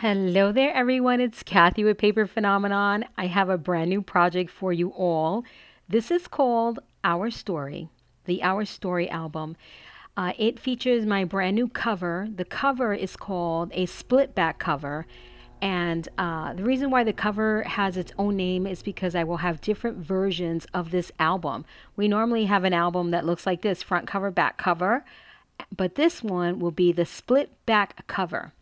Hello there, everyone. It's Kathy with Paper Phenomenon. I have a brand new project for you all. This is called Our Story, the Our Story album. It features my brand new cover. The cover is called a split back cover. And the reason why the cover has its own name is because I will have different versions of this album. We normally have an album that looks like this, front cover, back cover. But this one will be the split back cover.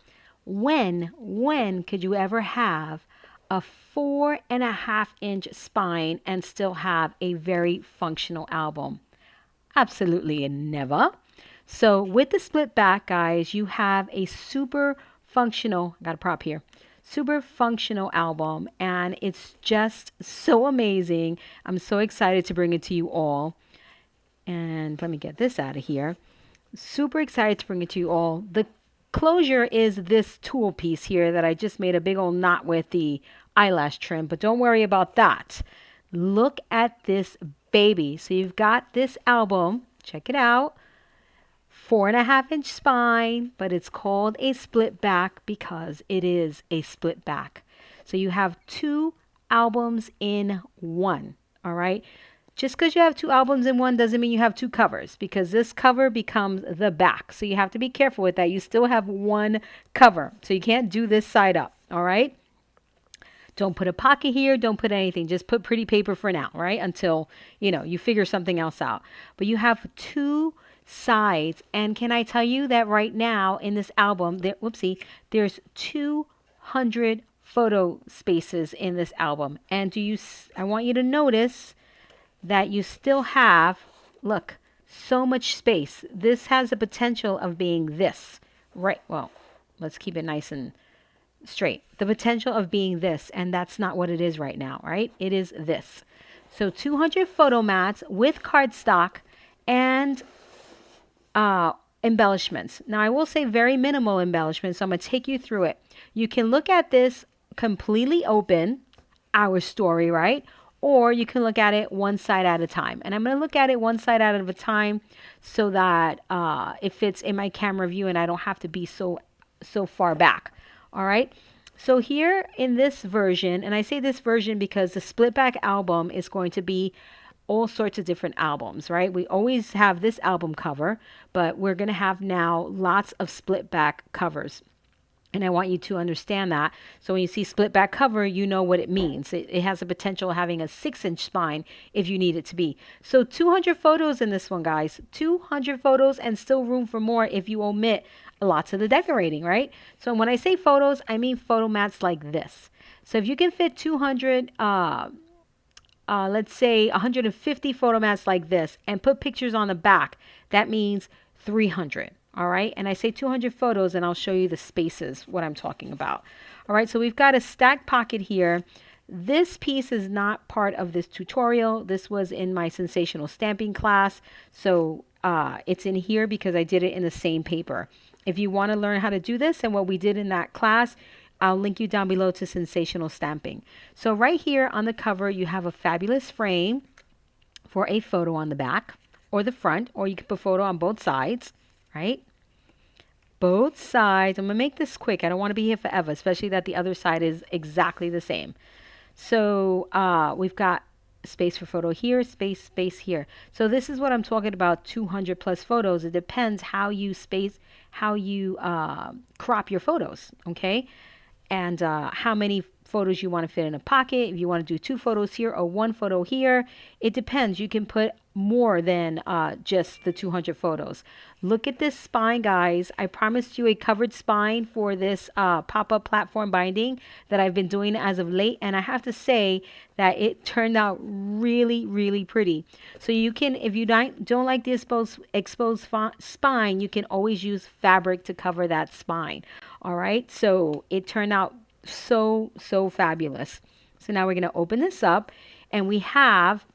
When could you ever have a 4.5-inch spine and still have a very functional album? Absolutely never. So with the split back, guys, you have a super functional, got a prop here, super functional album, and it's just so amazing. I'm so excited to bring it to you all. And let me get this out of here. Super excited to bring it to you all. The closure is this tool piece here that I just made a big old knot with the eyelash trim, but don't worry about that. Look at this baby. So you've got this album, check it out, 4.5-inch spine, but it's called a split back because it is a split back. So you have two albums in one, all right? Just because you have two albums in one doesn't mean you have two covers, because this cover becomes the back. So you have to be careful with that. You still have one cover. So you can't do this side up. All right. Don't put a pocket here. Don't put anything. Just put pretty paper for now, right? Until, you figure something else out. But you have two sides. And can I tell you that right now in this album, there's 200 photo spaces in this album. And I want you to notice that you still have, look, so much space. This has the potential of being this, right? Well, let's keep it nice and straight. The potential of being this, and that's not what it is right now, right? It is this. So 200 photo mats with cardstock and embellishments. Now, I will say very minimal embellishments, so I'm going to take you through it. You can look at this completely open, our story, right? Or you can look at it one side at a time. And I'm going to look at it one side at a time so that it fits in my camera view and I don't have to be so far back. All right. So here in this version, and I say this version because the split back album is going to be all sorts of different albums, right? We always have this album cover, but we're going to have now lots of split back covers. And I want you to understand that. So when you see split back cover, you know what it means. It has the potential of having a 6-inch spine if you need it to be. So 200 photos in this one, guys. 200 photos and still room for more if you omit lots of the decorating, right? So when I say photos, I mean photo mats like this. So if you can fit 200, let's say 150 photo mats like this and put pictures on the back, that means 300. All right. And I say 200 photos and I'll show you the spaces, what I'm talking about. All right. So we've got a stack pocket here. This piece is not part of this tutorial. This was in my sensational stamping class. So it's in here because I did it in the same paper. If you want to learn how to do this and what we did in that class, I'll link you down below to sensational stamping. So right here on the cover, you have a fabulous frame for a photo on the back or the front, or you can put photo on both sides. Right? Both sides. I'm going to make this quick. I don't want to be here forever, especially that the other side is exactly the same. So we've got space for photo here, space here. So this is what I'm talking about, 200 plus photos. It depends how you crop your photos, okay? And how many photos you want to fit in a pocket. If you want to do 2 photos here or 1 photo here, it depends. You can put more than just the 200 photos. Look at this spine, guys. I promised you a covered spine for this pop-up platform binding that I've been doing as of late. And I have to say that it turned out really, really pretty. So you can, if you don't like the exposed spine, you can always use fabric to cover that spine. All right. So it turned out so fabulous. So now we're going to open this up and we have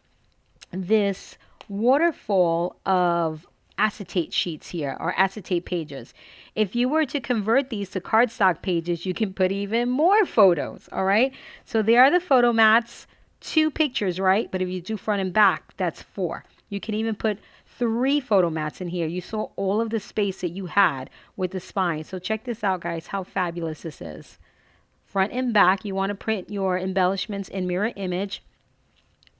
this waterfall of acetate sheets here, or acetate pages. If you were to convert these to cardstock pages, you can put even more photos. All right. So there are the photo mats, 2 pictures, right? But if you do front and back, that's 4. You can even put 3 photo mats in here. You saw all of the space that you had with the spine. So check this out, guys, how fabulous this is. front and back. You want to print your embellishments in mirror image.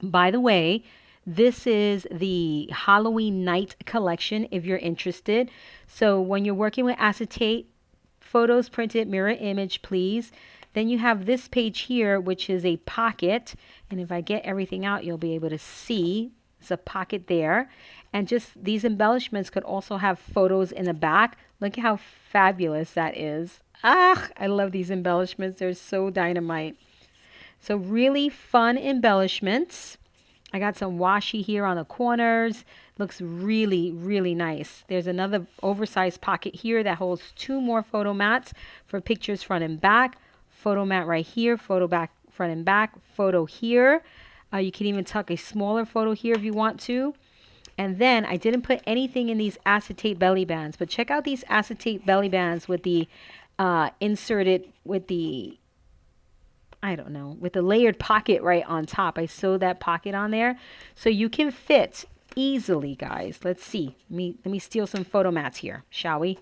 By the way, this is the Halloween Night collection if you're interested. So when you're working with acetate, photos printed mirror image, please. Then you have this page here, which is a pocket. And if I get everything out, you'll be able to see. It's a pocket there. And just these embellishments could also have photos in the back. Look at how fabulous that is. Ah, I love these embellishments. They're so dynamite. So really fun embellishments. I got some washi here on the corners. Looks really, really nice. There's another oversized pocket here that holds 2 more photo mats for pictures front and back. Photo mat right here, photo back, front and back, photo here. You can even tuck a smaller photo here if you want to. And then I didn't put anything in these acetate belly bands, but check out these acetate belly bands with the inserted, with the, I don't know, with the layered pocket right on top. I sewed that pocket on there so you can fit easily, guys. Let's see. Let me steal some photo mats here, shall we?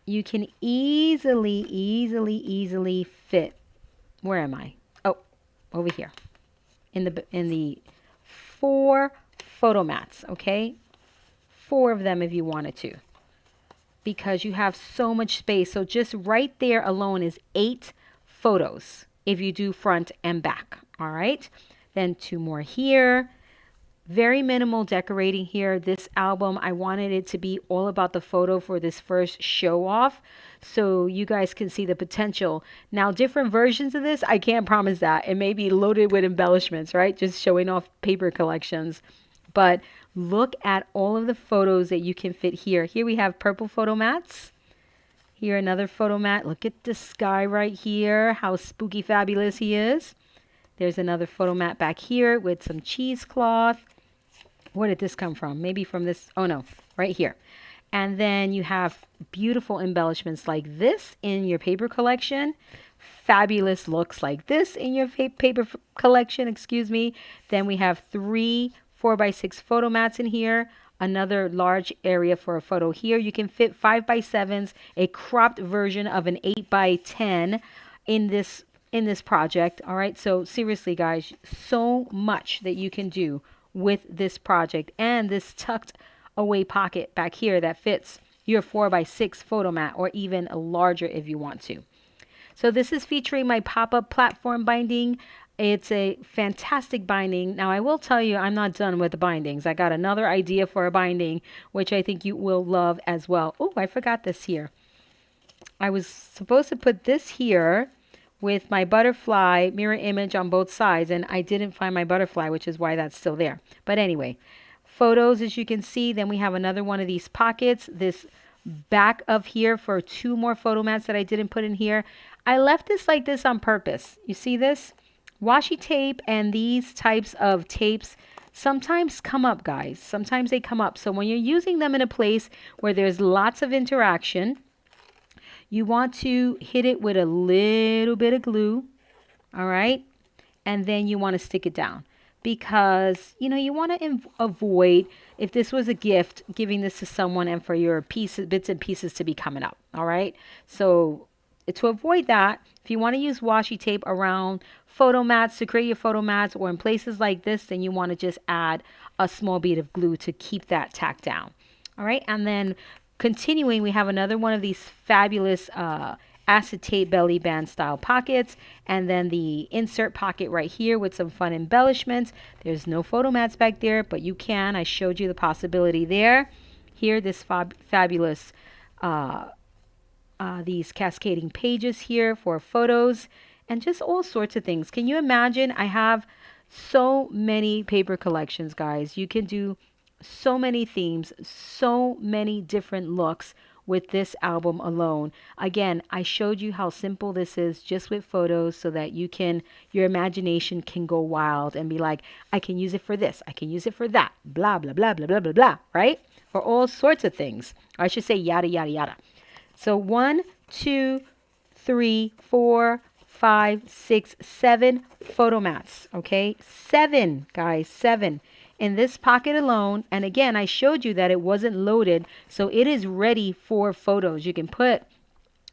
You can easily fit. Where am I? Oh, over here. In the 4 photo mats, okay? 4 of them if you wanted to, because you have so much space. So just right there alone is 8 photos if you do front and back. All right. Then 2 more here. Very minimal decorating here. This album, I wanted it to be all about the photo for this first show off, so you guys can see the potential. Now, different versions of this, I can't promise that. It may be loaded with embellishments, right? Just showing off paper collections. But look at all of the photos that you can fit here. Here we have purple photo mats. Here another photo mat. Look at the sky right here. How spooky fabulous he is. There's another photo mat back here with some cheesecloth. Where did this come from? Maybe from this. Oh, no. Right here. And then you have beautiful embellishments like this in your paper collection. Fabulous looks like this in your paper collection. Excuse me. Then we have 3 4x6 photo mats in here. Another large area for a photo here. You can fit 5x7s, a cropped version of an 8x10 in this project. All right. So seriously, guys, so much that you can do with this project, and this tucked away pocket back here that fits your 4x6 photo mat, or even larger if you want to. So this is featuring my pop-up platform binding. It's a fantastic binding. Now I will tell you, I'm not done with the bindings. I got another idea for a binding, which I think you will love as well. Oh, I forgot this here. I was supposed to put this here with my butterfly mirror image on both sides, and I didn't find my butterfly, which is why that's still there. But anyway, photos, as you can see. Then we have another one of these pockets, this back of here for 2 more photo mats that I didn't put in here. I left this like this on purpose. You see this? Washi tape and these types of tapes sometimes come up, guys. Sometimes they come up. So when you're using them in a place where there's lots of interaction, you want to hit it with a little bit of glue, all right? And then you want to stick it down, because, you know, you want to avoid, if this was a gift, giving this to someone and for your bits and pieces to be coming up, all right? So to avoid that, if you want to use washi tape around photo mats to create your photo mats, or in places like this, then you want to just add a small bead of glue to keep that tacked down, all right? And then continuing, we have another one of these fabulous acetate belly band style pockets, and then the insert pocket right here with some fun embellishments. There's no photo mats back there, but you can. I showed you the possibility there. Here, this fabulous these cascading pages here for photos, and just all sorts of things. Can you imagine? I have so many paper collections, guys. You can do so many themes, so many different looks with this album alone. Again, I showed you how simple this is just with photos, so that you can, your imagination can go wild and be like, I can use it for this, I can use it for that, blah, blah, blah, blah, blah, blah, blah, right? For all sorts of things. Or I should say yada, yada, yada. So 1, 2, 3, 4, 5, 6, 7 photo mats. Okay, 7, guys, 7 in this pocket alone. And again, I showed you that it wasn't loaded, so it is ready for photos. You can put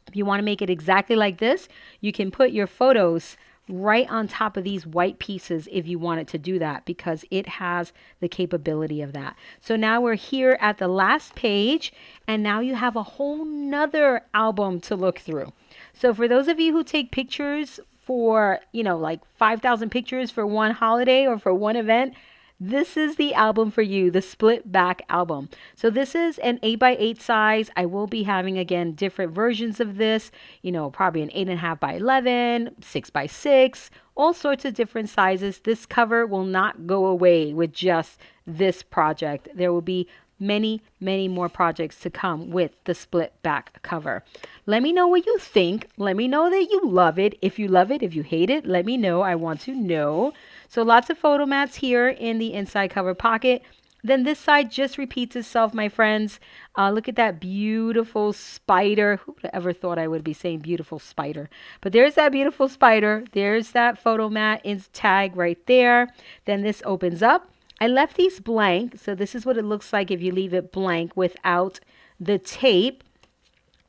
If you want to make it exactly like this, you can put your photos right on top of these white pieces if you want it to do that, because it has the capability of that. So now we're here at the last page, and now you have a whole nother album to look through. So for those of you who take pictures for, like 5,000 pictures for one holiday or for one event, this is the album for you, the split back album. So this is an 8x8 size. I will be having, again, different versions of this, probably an 8.5 by 11, 6x6, all sorts of different sizes. This cover will not go away with just this project. There will be many, many more projects to come with the split back cover. Let me know what you think. Let me know that you love it. If you love it, if you hate it, let me know. I want to know. So lots of photo mats here in the inside cover pocket. Then this side just repeats itself, my friends. Look at that beautiful spider. Who would have ever thought I would be saying beautiful spider? But there's that beautiful spider. There's that photo mat in tag right there. Then this opens up. I left these blank. So this is what it looks like if you leave it blank without the tape.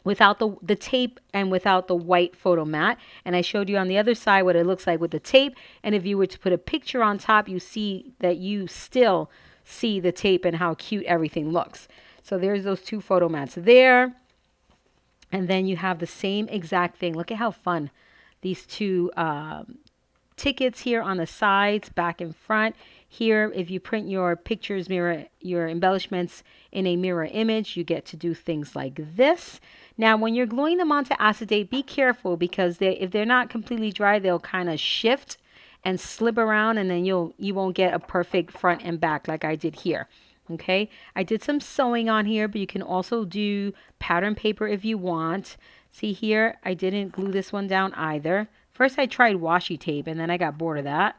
Without the tape and without the white photo mat. And I showed you on the other side what it looks like with the tape. And if you were to put a picture on top, you see that you still see the tape and how cute everything looks. So there's those two photo mats there. And then you have the same exact thing. Look at how fun these two tickets here on the sides, back and front. Here, if you print your pictures, your embellishments in a mirror image, you get to do things like this. Now, when you're gluing them onto acetate, be careful, because if they're not completely dry, they'll kind of shift and slip around, and then you won't get a perfect front and back like I did here. Okay, I did some sewing on here, but you can also do pattern paper if you want. See here, I didn't glue this one down either. First, I tried washi tape, and then I got bored of that.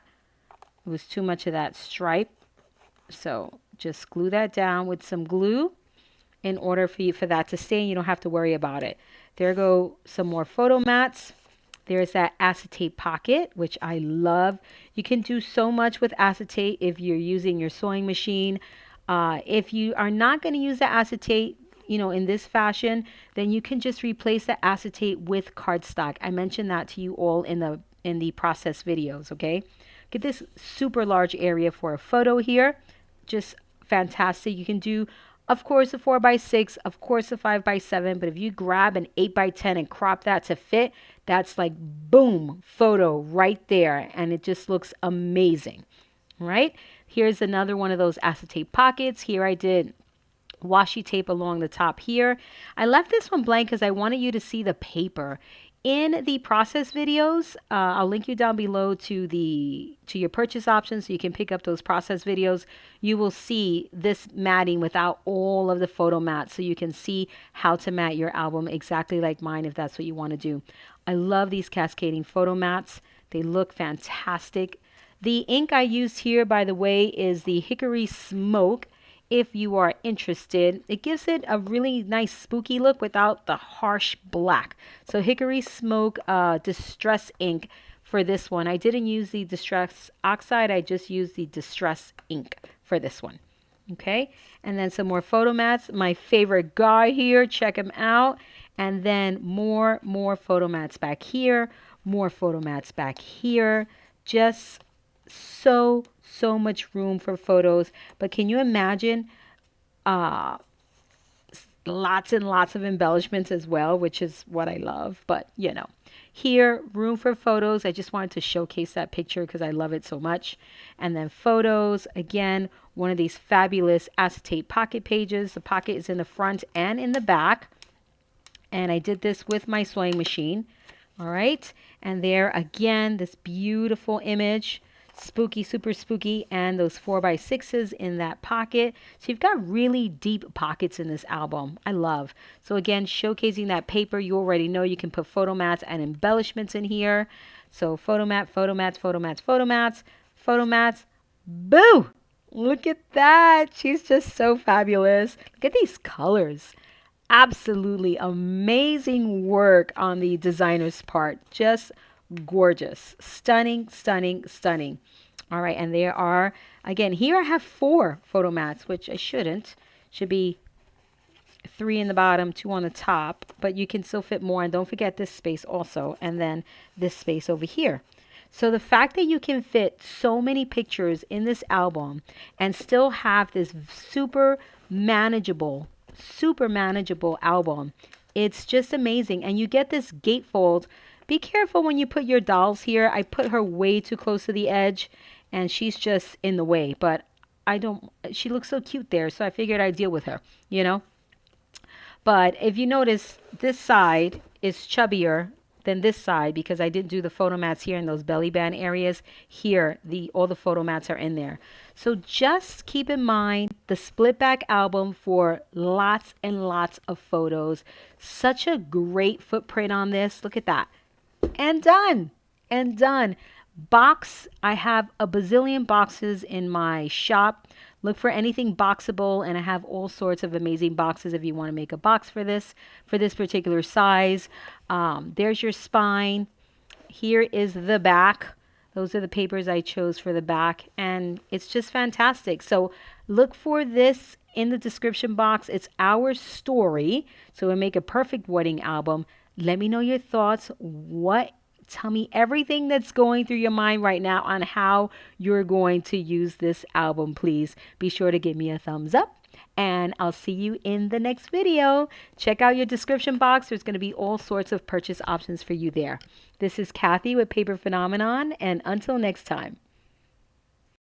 It was too much of that stripe. So just glue that down with some glue in order for that to stay, and you don't have to worry about it. There go some more photo mats. There's that acetate pocket, which I love. You can do so much with acetate if you're using your sewing machine. If you are not going to use the acetate, in this fashion, then you can just replace the acetate with cardstock. I mentioned that to you all in the process videos, okay? Get this super large area for a photo here. Just fantastic. You can do, of course, a 4x6, of course, a 5x7, but if you grab an 8x10 and crop that to fit, that's like boom, photo right there, and it just looks amazing, right? Here's another one of those acetate pockets. Here I did washi tape along the top here. I left this one blank because I wanted you to see the paper. In the process videos, I'll link you down below to your purchase options so you can pick up those process videos. You will see this matting without all of the photo mats, so you can see how to mat your album exactly like mine if that's what you want to do. I love these cascading photo mats. They look fantastic. The ink I used here, by the way, is the Hickory Smoke. If you are interested, it gives it a really nice spooky look without the harsh black. So Hickory Smoke Distress ink for this one. I didn't use the Distress Oxide. I just used the Distress ink for this one. Okay, and then some more photo mats. My favorite guy here, check him out. And then more photo mats back here, more photo mats back here. Just so much room for photos. But can you imagine lots and lots of embellishments as well, which is what I love. But here, room for photos. I just wanted to showcase that picture because I love it so much. And then photos, again, one of these fabulous acetate pocket pages. The pocket is in the front and in the back, and I did this with my sewing machine. All right, and there again, this beautiful image. Spooky, super spooky, and those 4x6s in that pocket. So you've got really deep pockets in this album. I love. So again, showcasing that paper. You already know you can put photo mats and embellishments in here. So photo mat, photo mats, photo mats, photo mats, photo mats. Boo! Look at that. She's just so fabulous. Look at these colors. Absolutely amazing work on the designer's part. Just gorgeous. Stunning, stunning, stunning. All right, and there are, again, here I have 4 photo mats, which I shouldn't. Should be three in the bottom, two on the top, but you can still fit more. And don't forget this space also, and then this space over here. So the fact that you can fit so many pictures in this album and still have this super manageable album, it's just amazing. And you get this gatefold. Be careful when you put your dolls here. I put her way too close to the edge and she's just in the way, but she looks so cute there, so I figured I'd deal with her, you know? But if you notice, this side is chubbier than this side because I didn't do the photo mats here in those belly band areas. Here, all the photo mats are in there. So just keep in mind the split back album for lots and lots of photos. Such a great footprint on this. Look at that. And done. And done. I have a bazillion boxes in my shop. Look for anything boxable, and I have all sorts of amazing boxes if you want to make a box for this particular size. There's your spine. Here is the back. Those are the papers I chose for the back, and it's just fantastic. So look for this in the description box. It's our story, so it'll make a perfect wedding album. Let me know your thoughts. Tell me everything that's going through your mind right now on how you're going to use this album, please. Be sure to give me a thumbs up, and I'll see you in the next video. Check out your description box. There's going to be all sorts of purchase options for you there. This is Kathy with Paper Phenomenon, and until next time.